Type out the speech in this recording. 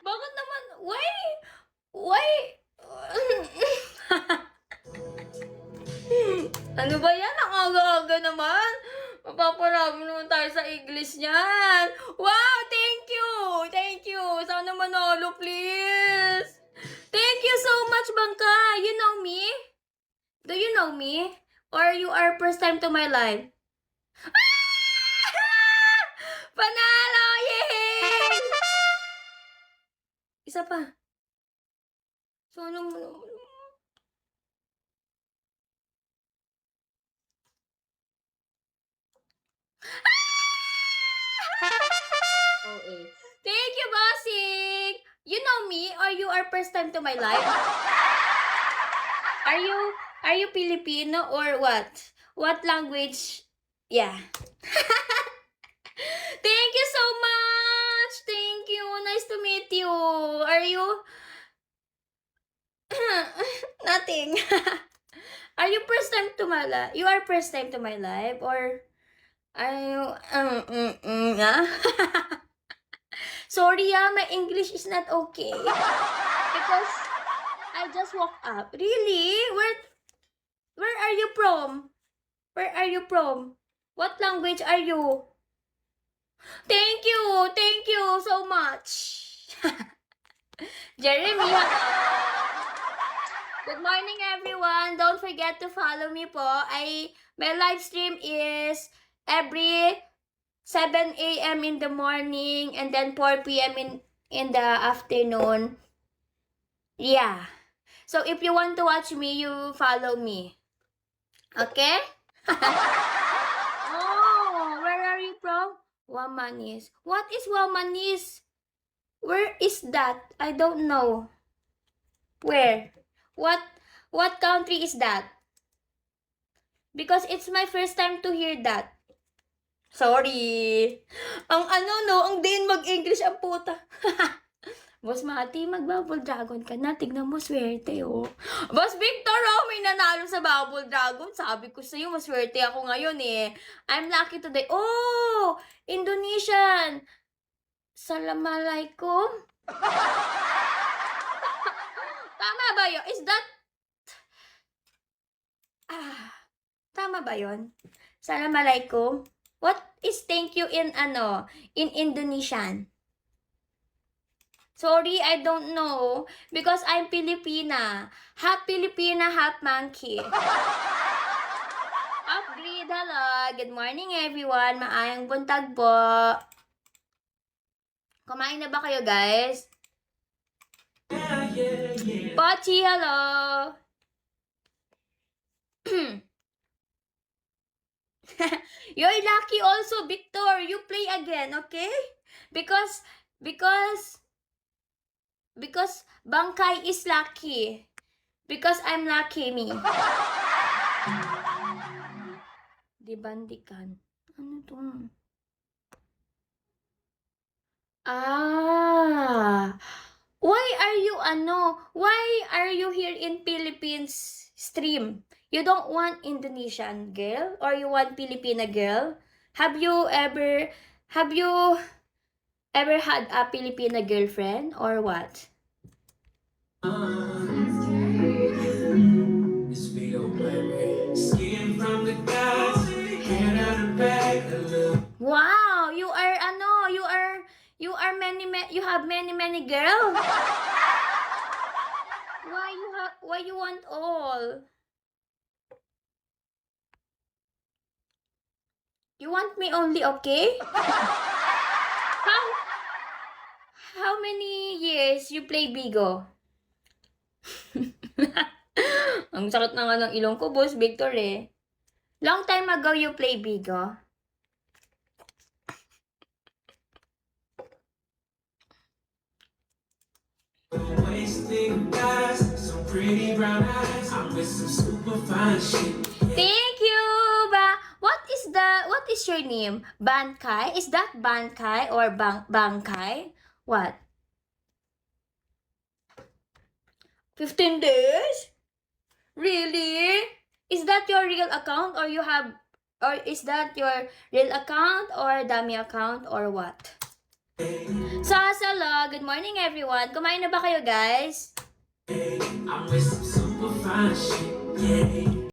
Bakit naman? Why? Why? Ano ba yan? Ang aga-aga naman. Mapaparami naman tayo sa English niyan. Wow! Thank you! Thank you! Sana manalo, please! Thank you so much, Bangka! You know me? Do you know me? Or you are first time to my life? Panalo! Yay! Isa pa. Sana mo. Okay. Thank you, bossing! You know me or you are first time to my life? Are you Filipino or what? What language? Yeah. Thank you so much! Thank you. Nice to meet you. Are you? Nothing. Are you first time to my life? You are first time to my life or are you yeah? Sorry, my English is not okay. Because I just woke up. Really? Where are you from? Where are you from? What language are you? Thank you so much. Jeremy, good morning everyone. Don't forget to follow me po. My live stream is every 7 a.m. in the morning and then 4 p.m. in the afternoon. Yeah. So if you want to watch me, you follow me. Okay? Oh, where are you from? Wamanis. What is Wamanis? Where is that? I don't know. Where? What country is that? Because it's my first time to hear that. Sorry. Ang ang din mag-English ang puta. Boss Mati, mag-Bubble Dragon ka na. Tignan mo, swerte, oh. Boss Victor, oh, may nanalo sa Bubble Dragon. Sabi ko sa'yo, maswerte ako ngayon, eh. I'm lucky today. Oh! Indonesian. Assalamualaikum. Tama ba yun? Is that... tama ba yun? Assalamualaikum. What is thank you in in Indonesian? Sorry, I don't know. Because I'm Filipina. Half Filipina, half monkey. Upgrade, hello. Good morning, everyone. Maayong buntag po. Kumain na ba kayo, guys? Pochi, hello. You're lucky also, Victor. You play again, okay? Because Bangkay is lucky. Because I'm lucky, me. Dibandikan. Ano to? Why are you here in Philippines stream? You don't want Indonesian girl or you want Filipina girl? Have you ever had a Filipina girlfriend or what? Wow, you have many girls. Why you want all? You want me only, okay? How many years you play Bigo? Ang sakit na nga ng ilong ko, Boss Victor, eh. Long time ago you play Bigo? Thank you, what is your name? Bankai? Is that Bankai or Bangkai? What? 15 days? Really? Is that your real account or is that your real account or dummy account or what? So, hello, good morning everyone. Kumain na ba kayo guys? I'm with some super fine shit, yeah.